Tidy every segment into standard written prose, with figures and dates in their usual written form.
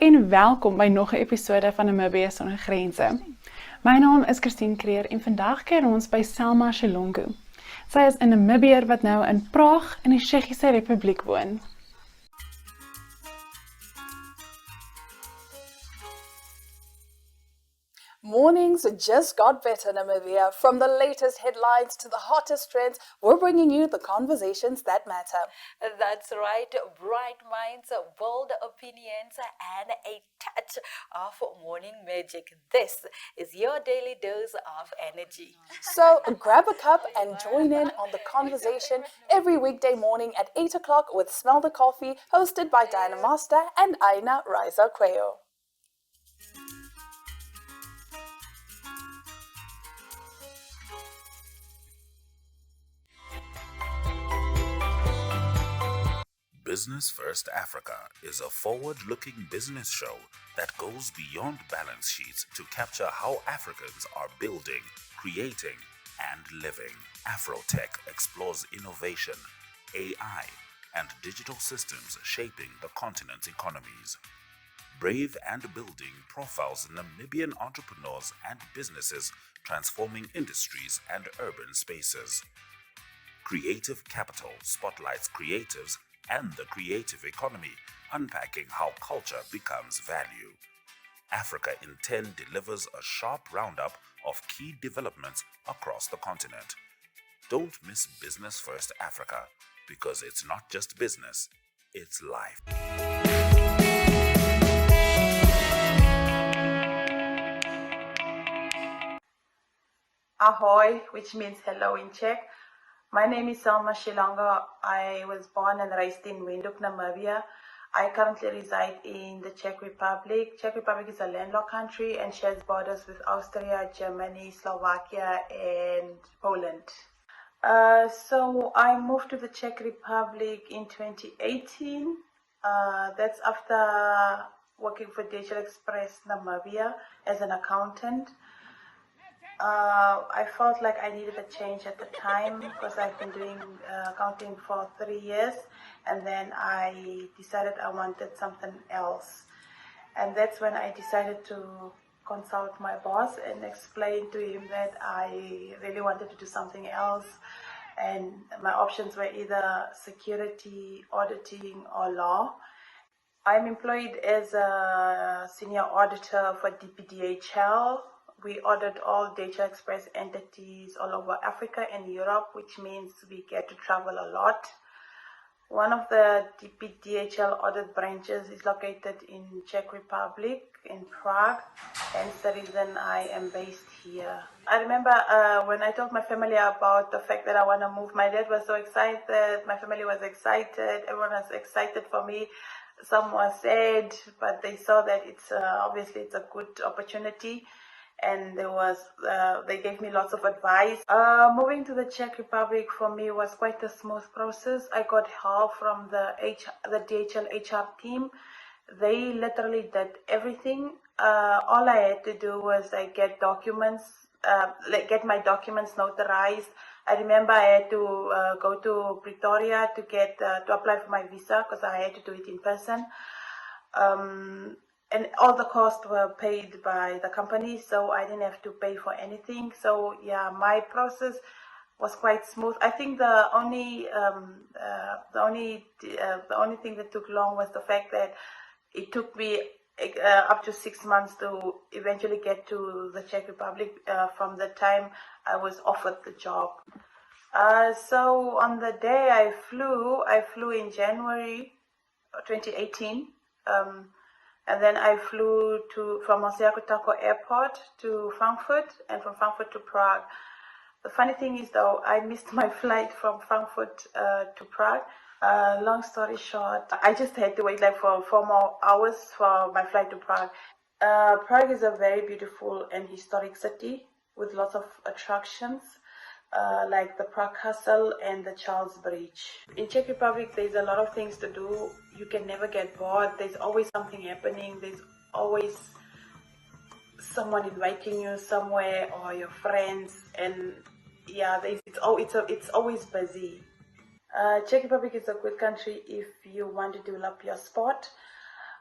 en welkom by nog 'n episode van Namibië Sonder Grense. My naam is Kykweer en vandag kuier ons by Selma Shilongo. Sy is 'n Namibiër wat nou in Praag in die Tsjeggiese Republiek woon. Mornings just got better, Namibia. From the latest headlines to the hottest trends, we're bringing you the conversations that matter. That's right. Bright minds, bold opinions, and a touch of morning magic. This is your daily dose of energy. So grab a cup and join in on the conversation every weekday morning at 8 o'clock with Smell the Coffee, hosted by Diana Master and Aina Raisa Quayo. Business First Africa is a forward-looking business show that goes beyond balance sheets to capture how Africans are building, creating, and living. Afrotech explores innovation, AI, and digital systems shaping the continent's economies. Brave and Building profiles Namibian entrepreneurs and businesses transforming industries and urban spaces. Creative Capital spotlights creatives and the creative economy, unpacking how culture becomes value. Africa in 10 delivers a sharp roundup of key developments across the continent. Don't miss Business First Africa, because it's not just business, it's life. Ahoy, which means hello in Czech. My name is Selma Shilongo. I was born and raised in Windhoek, Namibia. I currently reside in the Czech Republic. Czech Republic is a landlocked country and shares borders with Austria, Germany, Slovakia, and Poland. So I moved to the Czech Republic in 2018. That's after working for DHL Express Namibia as an accountant. I felt like I needed a change at the time because I've been doing accounting for 3 years, and then I decided I wanted something else. And that's when I decided to consult my boss and explain to him that I really wanted to do something else, and my options were either security, auditing, or law. I'm employed as a senior auditor for DPDHL. We audit all DHL Express entities all over Africa and Europe, which means we get to travel a lot. One of the DHL audit branches is located in Czech Republic, in Prague, hence the reason I am based here. I remember when I told my family about the fact that I want to move, my dad was so excited, my family was excited, everyone was excited for me. Some were sad, but they saw that obviously it's a good opportunity. And they gave me lots of advice. Moving to the Czech Republic for me was quite a smooth process. I got help from the DHL HR team. They literally did everything. All I had to do was get get my documents notarized. I remember I had to go to Pretoria to apply for my visa because I had to do it in person. And all the costs were paid by the company, so I didn't have to pay for anything. So yeah, my process was quite smooth. I think the only thing that took long was the fact that it took me up to 6 months to eventually get to the Czech Republic from the time I was offered the job. So on the day I flew in January 2018. And then I flew from Marseille Airport to Frankfurt, and from Frankfurt to Prague. The funny thing is, though, I missed my flight from Frankfurt to Prague. Long story short, I just had to wait for 4 more hours for my flight to Prague. Prague is a very beautiful and historic city with lots of attractions. Like the Prague Castle and the Charles Bridge. In Czech Republic, there's a lot of things to do. You can never get bored. There's always something happening. There's always someone inviting you somewhere or your friends. And yeah, it's always busy. Czech Republic is a good country if you want to develop your sport.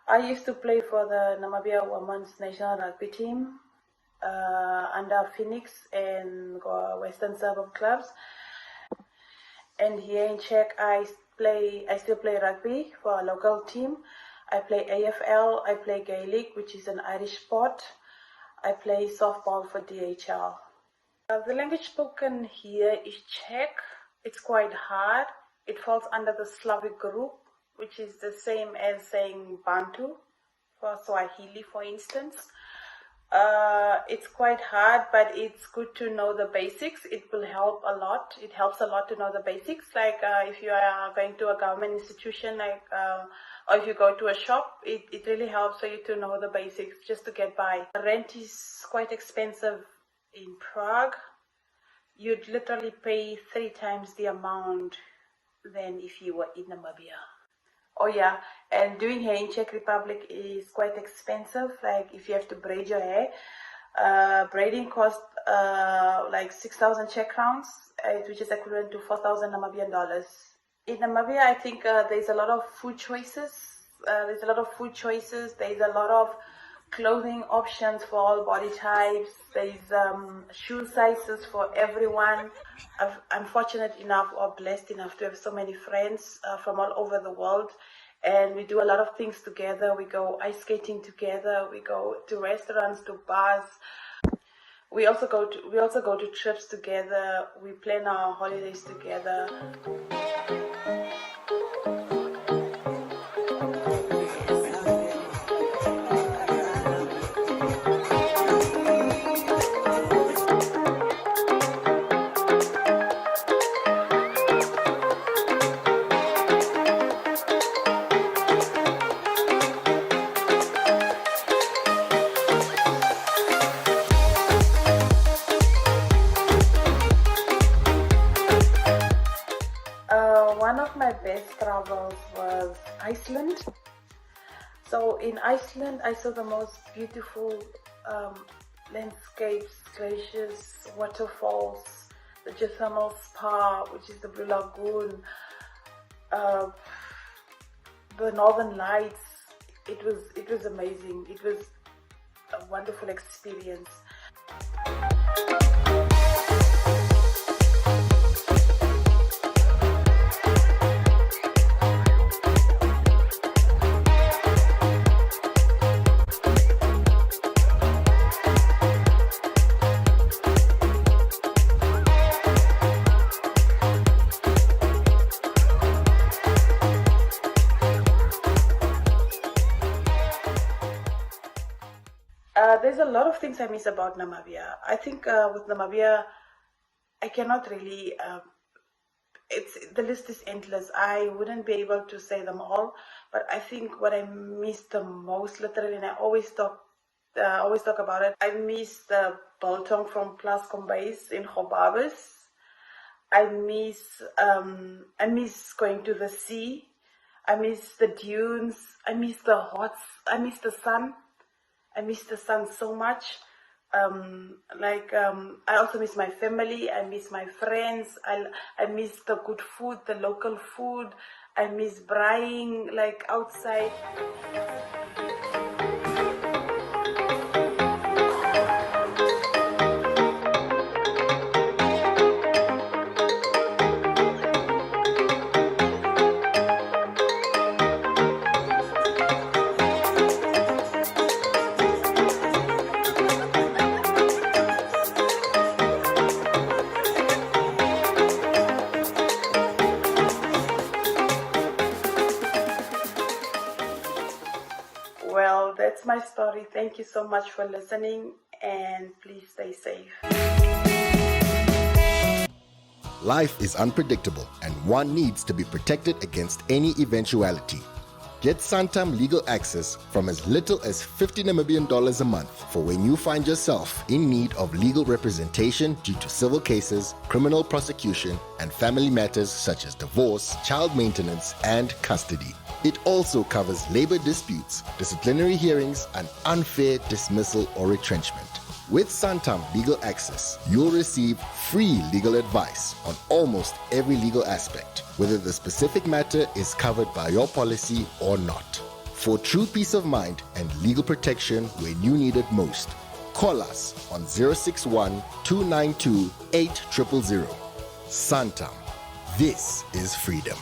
I used to play for the Namibia Women's National Rugby team under Phoenix and Western Suburb clubs. And here in Czech, I still play rugby for a local team. I play AFL, I play Gaelic, which is an Irish sport. I play softball for DHL. The language spoken here is Czech. It's quite hard. It falls under the Slavic group, which is the same as saying Bantu for Swahili, for instance. It's quite hard, but it's good to know the basics. It will help a lot. It helps a lot to know the basics. Like if you are going to a government institution, or if you go to a shop, it really helps for you to know the basics just to get by. Rent is quite expensive in Prague. You'd literally pay 3 times the amount than if you were in Namibia. Oh yeah, and doing hair in Czech Republic is quite expensive. Like if you have to braid your hair, braiding costs like 6,000 Czech crowns, which is equivalent to 4,000 Namibian dollars. In Namibia, I think there's a lot of food choices. There's a lot of clothing options for all body types. There's shoe sizes for everyone. I'm fortunate enough or blessed enough to have so many friends from all over the world, and we do a lot of things together. We go ice skating together. We go to restaurants, to bars. We also go to trips together. We plan our holidays together. One of my best travels was Iceland. So in Iceland, I saw the most beautiful landscapes, glaciers, waterfalls, the geothermal spa, which is the Blue Lagoon, the Northern Lights. It was amazing. It was a wonderful experience. There's a lot of things I miss about Namibia. I think with Namibia, I cannot really, the list is endless. I wouldn't be able to say them all, but I think what I miss the most, literally, and I always talk about it, I miss the biltong from Plas Kombuis in Gobabis. I miss going to the sea. I miss the dunes. I miss the I miss the sun. I miss the sun so much. I also miss my family. I miss my friends. I miss the good food, the local food. I miss braaiing like outside. Well, that's my story. Thank you so much for listening, and please stay safe. Life is unpredictable, and one needs to be protected against any eventuality. Get Santam legal access from as little as 50 Namibian dollars a month for when you find yourself in need of legal representation due to civil cases, criminal prosecution, and family matters such as divorce, child maintenance, and custody. It also covers labor disputes, disciplinary hearings, and unfair dismissal or retrenchment. With Santam Legal Access, you'll receive free legal advice on almost every legal aspect, whether the specific matter is covered by your policy or not. For true peace of mind and legal protection when you need it most, call us on 061 292 8000. Santam. This is freedom.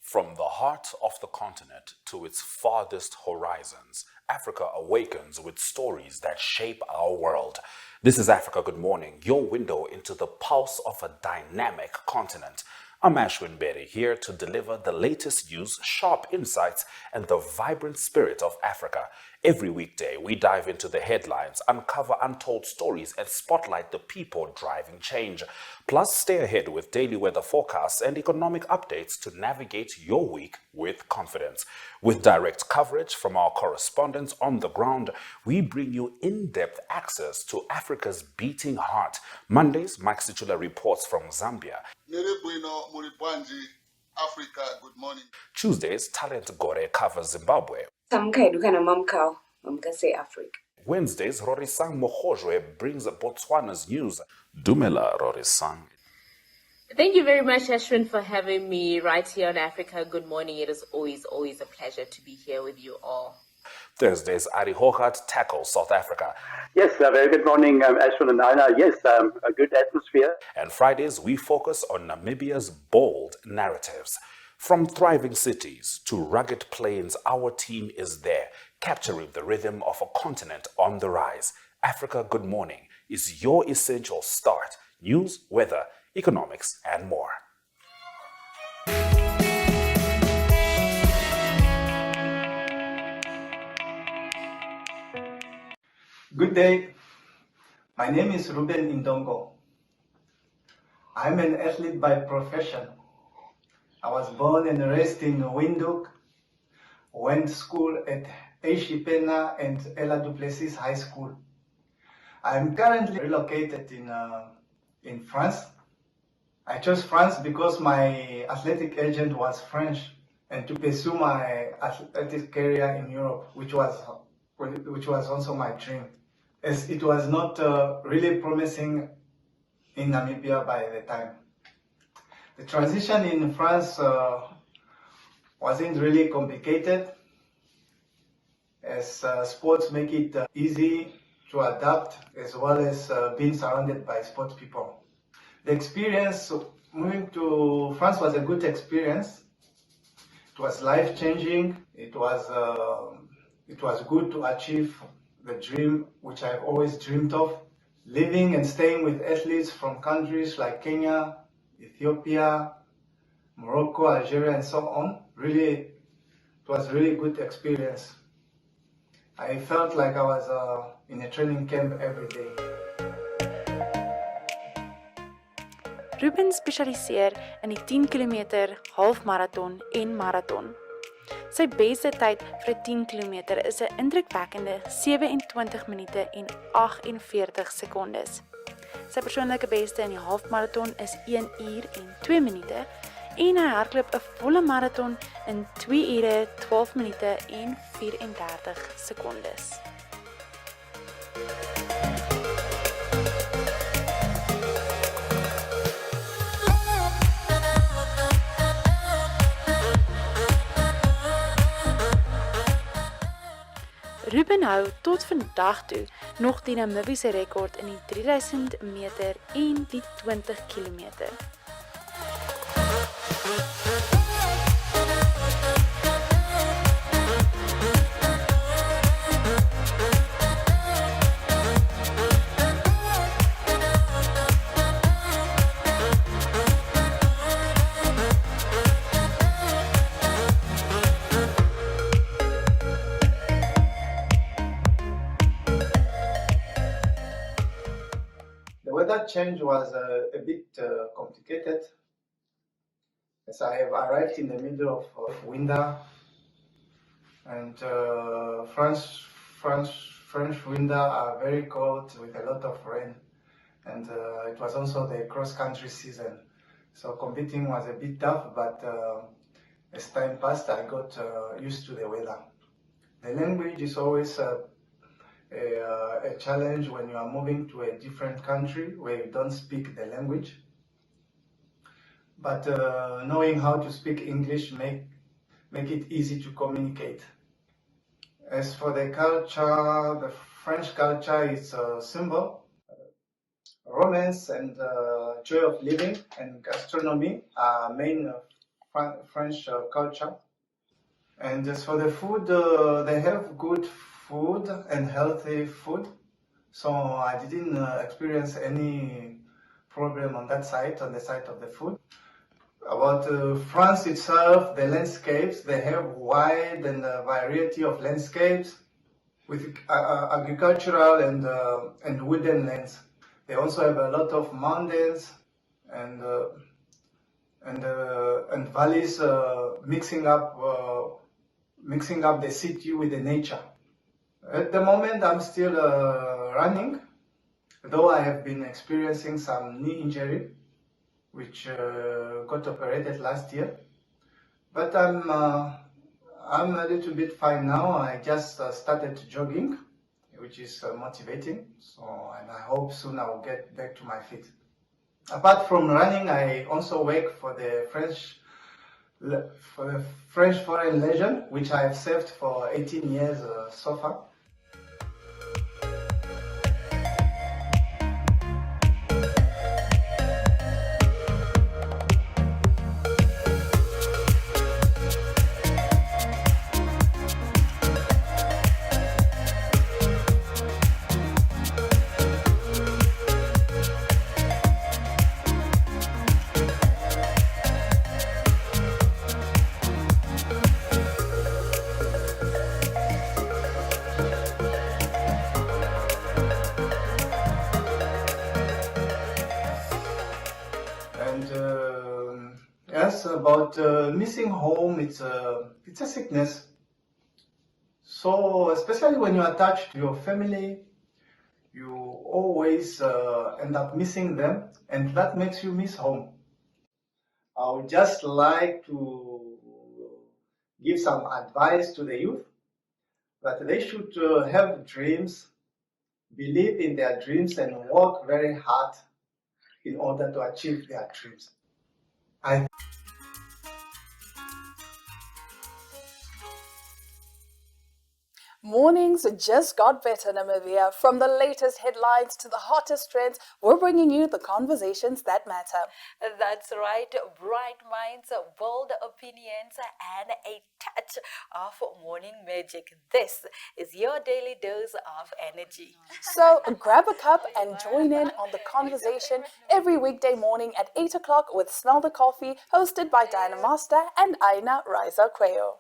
From the heart of the continent to its farthest horizons, Africa awakens with stories that shape our world. This is Africa Good Morning, your window into the pulse of a dynamic continent. I'm Ashwin Berry, here to deliver the latest news, sharp insights, and the vibrant spirit of Africa. Every weekday, we dive into the headlines, uncover untold stories, and spotlight the people driving change. Plus, stay ahead with daily weather forecasts and economic updates to navigate your week with confidence. With direct coverage from our correspondents on the ground, we bring you in-depth access to Africa's beating heart. Mondays, Mike Situla reports from Zambia. Africa Good Morning. Tuesdays, Talent Gore covers Zimbabwe. Wednesdays, Rorisang Mokojwe brings Botswana's news. Dumela, Rorisang. Thank you very much, Ashwin, for having me right here on Africa Good Morning. It is always a pleasure to be here with you all. Thursdays, Ari Hogat tackles South Africa. Yes, a very good morning, Ashwin and Aina. Yes, a good atmosphere. And Fridays, we focus on Namibia's bold narratives. From thriving cities to rugged plains, our team is there, capturing the rhythm of a continent on the rise. Africa Good Morning is your essential start. News, weather, economics, and more. Good day. My name is Ruben Indongo. I'm an athlete by profession. I was born and raised in Windhoek, went to school at Eshipena and Ella Duplessis High School. I'm currently relocated in France. I chose France because my athletic agent was French and to pursue my athletic career in Europe, which was also my dream, as it was not really promising in Namibia by the time. The transition in France wasn't really complicated, as sports make it easy to adapt, as well as being surrounded by sports people. The experience moving to France was a good experience. It was life-changing. It was good to achieve the dream which I've always dreamed of, living and staying with athletes from countries like Kenya, Ethiopia, Morocco, Algeria, and so on. Really, it was a really good experience. I felt like I was in a training camp every day. Ruben spesialiseer in die 10 km halfmarathon en marathon. Sy beste tyd vir 'n 10 km is 'n indrukwekkende 27 minute en 48 sekondes. Sy persoonlike beste in die halfmarathon is 1 uur en 2 minute en hy hardloop 'n volle marathon in 2 ure 12 minute en 34 sekondes. Ruben hou tot vandag toe nog die Namibiese rekord in die 3000 meter en die 20 kilometer. Weather change was a bit complicated, as I have arrived in the middle of winter, and French winter are very cold with a lot of rain, and it was also the cross-country season, so competing was a bit tough, but as time passed I got used to the weather. The language is always a challenge when you are moving to a different country where you don't speak the language. But knowing how to speak English make it easy to communicate. As for the culture, the French culture is simple. Romance and joy of living and gastronomy are main French culture. And as for the food, they have good food and healthy food. So I didn't experience any problem on that side, on the side of the food. About France itself, the landscapes, they have wide and variety of landscapes with agricultural and wooden lands. They also have a lot of mountains and valleys, mixing up the city with the nature. At the moment, I'm still running, though I have been experiencing some knee injury, which got operated last year. But I'm a little bit fine now. I just started jogging, which is motivating. So, and I hope soon I will get back to my feet. Apart from running, I also work for the French Foreign Legion, which I have served for 18 years so far. About missing home, it's a sickness. So especially when you're attached to your family, you always end up missing them, and that makes you miss home. I would just like to give some advice to the youth that they should have dreams, believe in their dreams, and work very hard in order to achieve their dreams. Mornings just got better, Namibia. From the latest headlines to the hottest trends, we're bringing you the conversations that matter. That's right. Bright minds, bold opinions, and a touch of morning magic. This is your daily dose of energy. So grab a cup and join in on the conversation every weekday morning at 8 o'clock with Smell the Coffee, hosted by Diana Master and Aina Riza Quayo.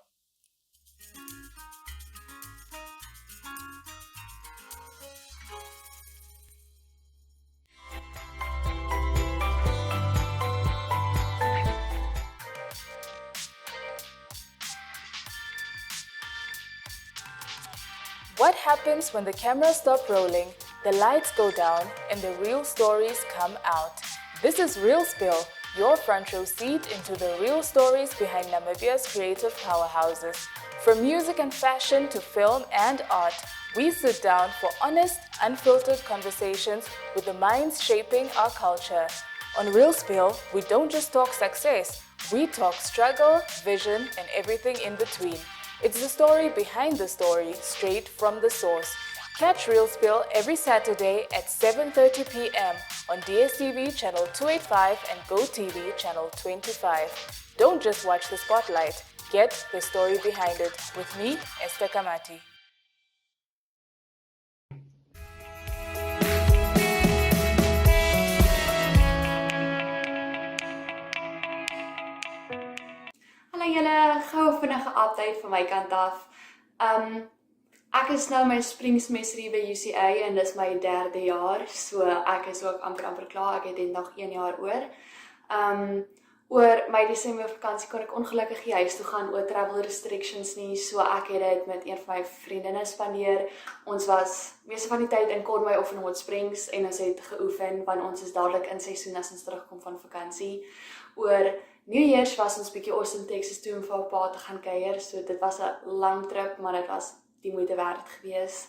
What happens when the cameras stop rolling, the lights go down, and the real stories come out? This is Real Spill, your front row seat into the real stories behind Namibia's creative powerhouses. From music and fashion to film and art, we sit down for honest, unfiltered conversations with the minds shaping our culture. On Real Spill, we don't just talk success, we talk struggle, vision, and everything in between. It's the story behind the story, straight from the source. Catch Real Spill every Saturday at 7:30 p.m. on DSTV channel 285 and GoTV channel 25. Don't just watch the spotlight, get the story behind it. With me, Esther Kamati. Hallo julle, gou 'n vinnige update van my kant af. Ek is nou my springsemester hier by UCA en dis my 3de jaar, so ek is ook amper klaar. Ek het net nog 1 jaar oor. Oor my Desember vakansie kon ek ongelukkig nie huis toe gaan oor travel restrictions nie, so ek het dit met een van my vriendinne spandeer. Ons was meeste van die tyd in Conway of in Hot Springs en ons het geoefen want ons is dadelik in seisoen as ons terugkom van vakansie. Oor New Year's was ons bietjie Austin, Texas toe om vir 'n paar te gaan kuier, so dit was 'n lang trip, maar dit was die moeite werd gewees.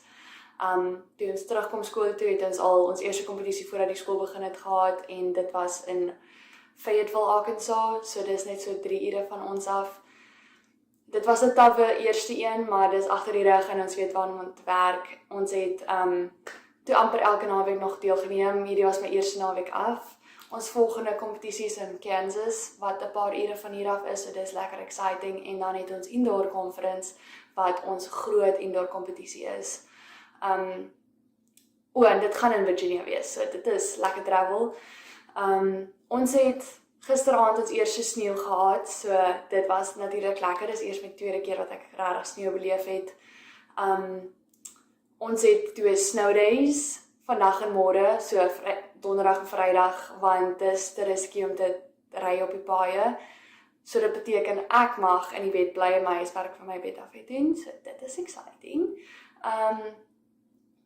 Toe ons terugkom skool toe, het ons al ons eerste kompetisie voordat die skool begin het gehad, en dit was in Fayetteville, Arkansas, so dis net so 3 ure van ons af. Dit was 'n tawwe eerste een, maar dis agter die rug en ons weet waarna om te werk. Ons het toe amper elke naweek nog deelgeneem. Hierdie was my eerste naweek af. Ons volgende kompetisie is in Kansas, wat 'n paar ure van hier af is, so dis lekker exciting. En dan het ons indoor conference, wat ons groot indoor kompetisie is. En dit gaan in Virginia wees, so dit is lekker travel. Ons het gisteraand ons eerste sneeu gehad, so dit was natuurlik lekker. Dis eers my tweede keer wat ek regtig sneeu beleef het. Ons het 2 snow days, vandag en môre, so donderdag en vrydag, want dis te risky om te ry op die paaie. So dit beteken ek mag in die bed bly en my huiswerk van my bed af doen, so dit is exciting.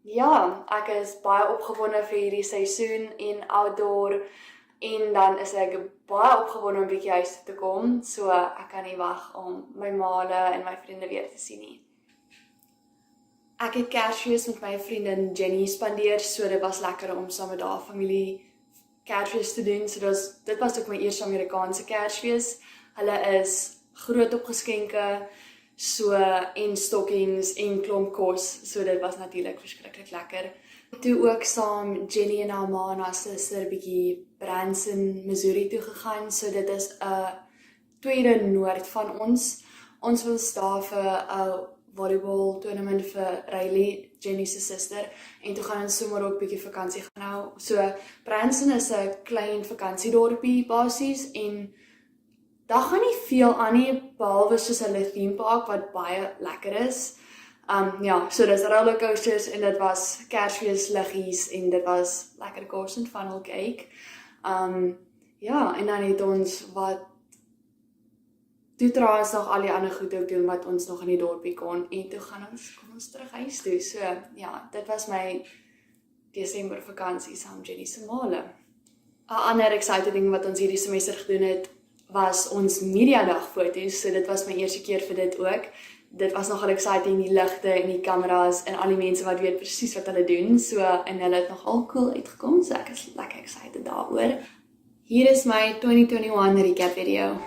Ja, ek is baie opgewonde vir hierdie seisoen en outdoor, en dan is ek baie opgewonde om 'n bietjie huis toe te kom, so ek kan nie wag om my maale en my vriende weer te sien nie. Ek het Kersfees met my vriendin Jenny spandeer, so dit was lekker om saam met haar familie Kersfees te doen, so dit was ook my eerste Amerikaanse Kersfees. Hulle is groot op geskenke, so en stockings en klomp kos, so dit was natuurlik verskriklik lekker. Toe ook saam Jenny en haar ma en haar suster bietjie Branson, Missouri toe gegaan, so dit is 'n tweede noord van ons. Ons was daar vir 'n volleybal tournament vir Riley, Jenny se suster, en toe gaan ons sommer ook bietjie vakansie gaan hou. So Branson is 'n klein vakansiedorpie basies, en daar gaan nie veel aan nie, behalwe soos 'n theme park wat baie lekker is. Ja, so dis rollercoasters, en dit was Kersfees liggies, en dit was lekker kos en funnel cake. Ja, en dan het ons toe trouwens nog al die ander goed ook doen wat ons nog in die dorpie kon, en toe kom ons terug huis toe. So ja, dit was my Desember vakansie saam Jenny se maale. 'n Ander exciting ding wat ons hierdie semester gedoen het, was ons mediadag foto's, so dit was my eerste keer vir dit ook. Dit was nogal exciting, die ligte en die kameras en al die mense wat weet presies wat hulle doen, so, en hulle het nogal cool uitgekom, so ek is lekker excited daaroor. Hier is my 2021 recap video.